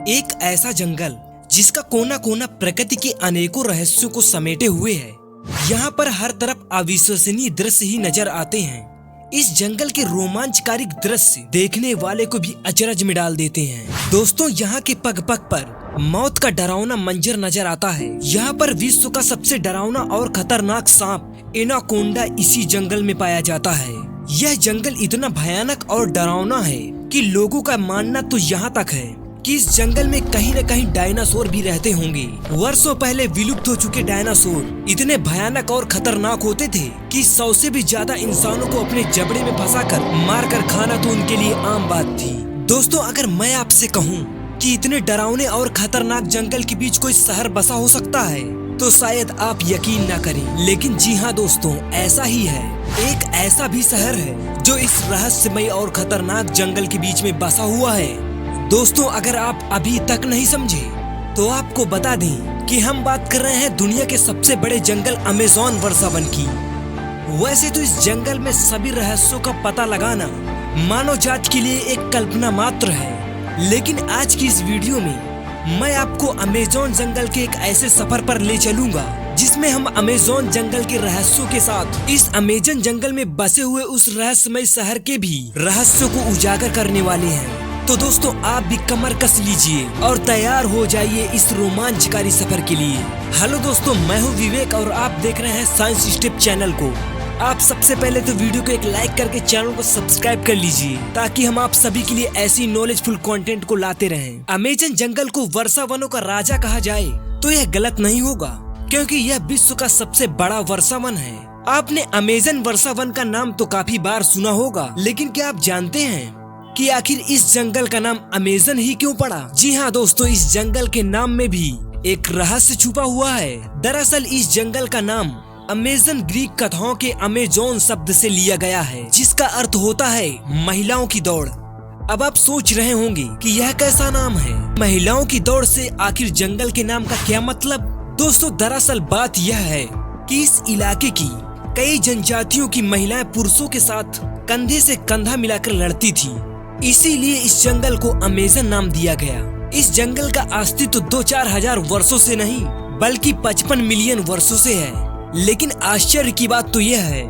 एक ऐसा जंगल जिसका कोना कोना प्रकृति के अनेकों रहस्यों को समेटे हुए है। यहाँ पर हर तरफ अविश्वसनीय दृश्य ही नजर आते हैं। इस जंगल के रोमांचकारी दृश्य देखने वाले को भी अचरज में डाल देते हैं। दोस्तों, यहाँ के पग पग पर मौत का डरावना मंजर नजर आता है। यहाँ पर विश्व का सबसे डरावना और खतरनाक सांप एनाकोंडा इसी जंगल में पाया जाता है। यह जंगल इतना भयानक और डरावना है कि लोगों का मानना तो यहाँ तक है कि इस जंगल में कहीं न कहीं डायनासोर भी रहते होंगे। वर्षों पहले विलुप्त हो चुके डायनासोर इतने भयानक और खतरनाक होते थे कि 100 से भी ज्यादा इंसानों को अपने जबड़े में फंसाकर मारकर खाना तो उनके लिए आम बात थी। दोस्तों, अगर मैं आपसे कहूँ कि इतने डरावने और खतरनाक जंगल के बीच कोई शहर बसा हो सकता है तो शायद आप यकीन न करें, लेकिन जी हाँ दोस्तों, ऐसा ही है। एक ऐसा भी शहर है जो इस रहस्यमय और खतरनाक जंगल के बीच में बसा हुआ है। दोस्तों, अगर आप अभी तक नहीं समझे तो आपको बता दें कि हम बात कर रहे हैं दुनिया के सबसे बड़े जंगल अमेज़न वर्षावन की। वैसे तो इस जंगल में सभी रहस्यों का पता लगाना मानव जाति के लिए एक कल्पना मात्र है, लेकिन आज की इस वीडियो में मैं आपको अमेज़न जंगल के एक ऐसे सफर पर ले चलूंगा जिसमें हम अमेज़न जंगल के रहस्यों के साथ इस अमेज़न जंगल में बसे हुए उस रहस्यमय शहर के भी रहस्यों को उजागर करने वाले हैं। तो दोस्तों, आप भी कमर कस लीजिए और तैयार हो जाइए इस रोमांचकारी सफर के लिए। हेलो दोस्तों, मैं हूँ विवेक और आप देख रहे हैं साइंस स्टेप चैनल को। आप सबसे पहले तो वीडियो को एक लाइक करके चैनल को सब्सक्राइब कर लीजिए ताकि हम आप सभी के लिए ऐसी नॉलेजफुल कंटेंट को लाते रहें। अमेज़न जंगल को वर्षावनों का राजा कहा जाए तो यह गलत नहीं होगा, क्योंकि यह विश्व का सबसे बड़ा वर्षावन है। आपने अमेज़न वर्षावन का नाम तो काफी बार सुना होगा, लेकिन क्या आप जानते हैं कि आखिर इस जंगल का नाम अमेज़न ही क्यों पड़ा? जी हाँ दोस्तों, इस जंगल के नाम में भी एक रहस्य छुपा हुआ है। दरअसल इस जंगल का नाम अमेज़न ग्रीक कथाओं के अमेज़न शब्द से लिया गया है, जिसका अर्थ होता है महिलाओं की दौड़। अब आप सोच रहे होंगे कि यह कैसा नाम है, महिलाओं की दौड़ से आखिर जंगल के नाम का क्या मतलब? दोस्तों, दरअसल बात यह है कि इस इलाके की कई जनजातियों की महिलाएं पुरुषों के साथ कंधे से कंधा मिलाकर लड़ती थी, इसीलिए इस जंगल को अमेज़न नाम दिया गया। इस जंगल का अस्तित्व 2-4 हजार वर्षों से नहीं बल्कि 55 मिलियन वर्षों से है। लेकिन आश्चर्य की बात तो यह है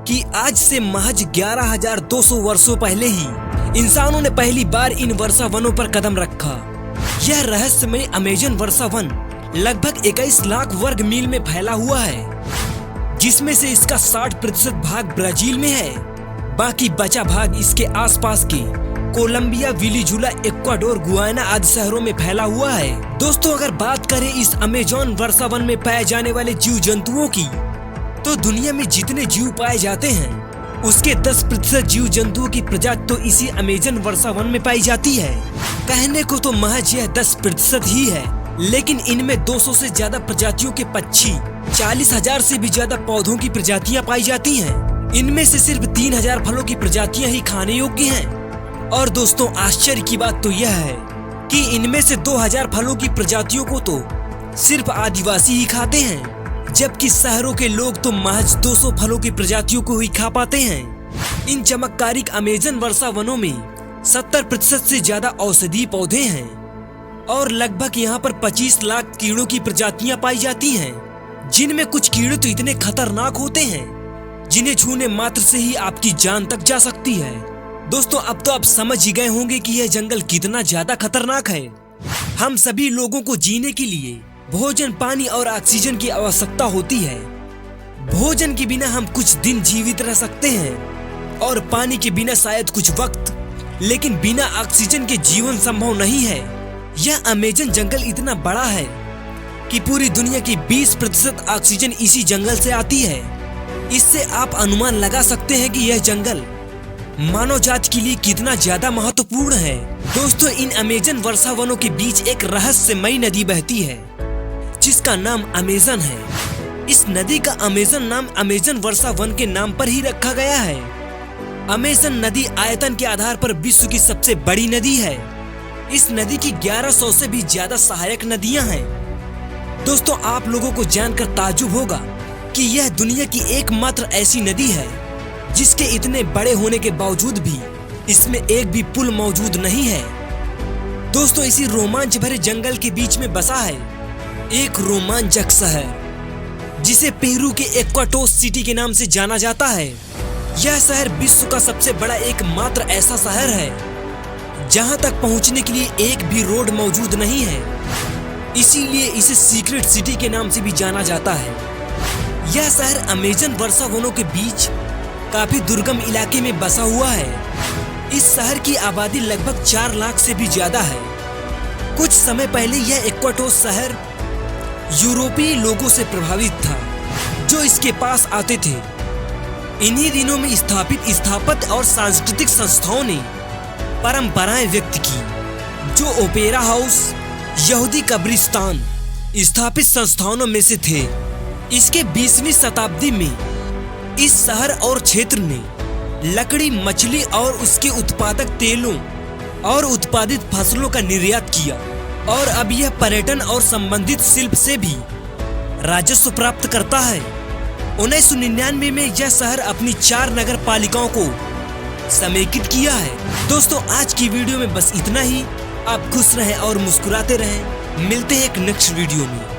कि आज से महज 11,200 वर्षों पहले ही इंसानों ने पहली बार इन वर्षावनों पर कदम रखा। यह रहस्यमय अमेज़न वर्षावन लगभग 21 लाख वर्ग मील में फैला हुआ है, जिसमें से इसका 60% भाग ब्राजील में है। बाकी बचा भाग इसके आसपास के कोलंबिया, वेनेजुएला, इक्वाडोर, गुयाना आदि शहरों में फैला हुआ है। दोस्तों, अगर बात करें इस अमेज़न वर्षावन में पाए जाने वाले जीव जंतुओं की, तो दुनिया में जितने जीव पाए जाते हैं उसके 10% जीव जंतुओं की प्रजाति तो इसी अमेज़न वर्षावन में पाई जाती है। कहने को तो महज यह 10% ही है, लेकिन इनमें 200 से ज्यादा प्रजातियों के पक्षी, 40,000 से भी ज्यादा पौधों की प्रजातियां पाई जाती हैं। इनमें से सिर्फ 3,000 फलों की प्रजातियां ही खाने योग्य हैं। और दोस्तों, आश्चर्य की बात तो यह है कि इनमें से 2,000 फलों की प्रजातियों को तो सिर्फ आदिवासी ही खाते हैं, जबकि शहरों के लोग तो महज 200 फलों की प्रजातियों को ही खा पाते हैं। इन चमत्कारिक अमेज़न वर्षावनों में 70% से ज्यादा औषधीय पौधे हैं और लगभग यहाँ पर 25 लाख कीड़ों की प्रजातियां पाई जाती हैं, जिनमें कुछ कीड़े तो इतने खतरनाक होते हैं जिन्हें छूने मात्र से ही आपकी जान तक जा सकती है। दोस्तों, अब तो आप समझ ही गए होंगे कि यह जंगल कितना ज्यादा खतरनाक है। हम सभी लोगों को जीने के लिए भोजन, पानी और ऑक्सीजन की आवश्यकता होती है। भोजन के बिना हम कुछ दिन जीवित रह सकते हैं और पानी के बिना शायद कुछ वक्त, लेकिन बिना ऑक्सीजन के जीवन संभव नहीं है। यह अमेज़न जंगल इतना बड़ा है कि पूरी दुनिया की 20% ऑक्सीजन इसी जंगल से आती है। इससे आप अनुमान लगा सकते हैं कि यह जंगल मानव जाति के लिए कितना ज्यादा महत्वपूर्ण है। दोस्तों, इन अमेज़न वर्षावनों के बीच एक रहस्यमयी नदी बहती है जिसका नाम अमेज़न है। इस नदी का अमेज़न नाम अमेज़न वर्षावन के नाम पर ही रखा गया है। अमेज़न नदी आयतन के आधार पर विश्व की सबसे बड़ी नदी है। इस नदी की 1100 से भी ज्यादा सहायक नदियां हैं। दोस्तों, आप लोगों को जानकर ताज्जुब होगा कि यह दुनिया की एकमात्र ऐसी नदी है जिसके इतने बड़े होने के बावजूद भी इसमें एक भी पुल मौजूद नहीं है। दोस्तों इसी रोमांच भरे जंगल के बीच में बसा है एक रोमांचक शहर जिसे पेरू के एक्वाटोस सिटी के नाम से जाना जाता है। यह शहर विश्व का सबसे बड़ा एकमात्र ऐसा शहर है जहां तक पहुंचने के लिए एक भी रोड मौजूद नहीं है, इसीलिए इसे सीक्रेट सिटी के नाम से भी जाना जाता है। यह शहर अमेजन वर्षा वनों के बीच काफी दुर्गम इलाके में बसा हुआ है। इस शहर की आबादी लगभग 4 लाख से भी ज्यादा है। कुछ समय पहले यह एक्वाटोस शहर यूरोपीय लोगों से प्रभावित था जो इसके पास आते थे। इन्हीं दिनों में स्थापित स्थापत्य और सांस्कृतिक संस्थाओं ने परंपराएं व्यक्त की जो ओपेरा हाउस, यहूदी कब्रिस्तान स्थापित संस्थानों में से थे। इसके 20वीं शताब्दी में इस शहर और क्षेत्र ने लकड़ी, मछली और उसके उत्पादक तेलों और उत्पादित फसलों का निर्यात किया और अब यह पर्यटन और संबंधित शिल्प से भी राजस्व प्राप्त करता है। 1999 में यह शहर अपनी 4 नगर पालिकाओं को समेकित किया है। दोस्तों आज की वीडियो में बस इतना ही। आप खुश रहें और मुस्कुराते रहें। मिलते हैं एक नेक्स्ट वीडियो में।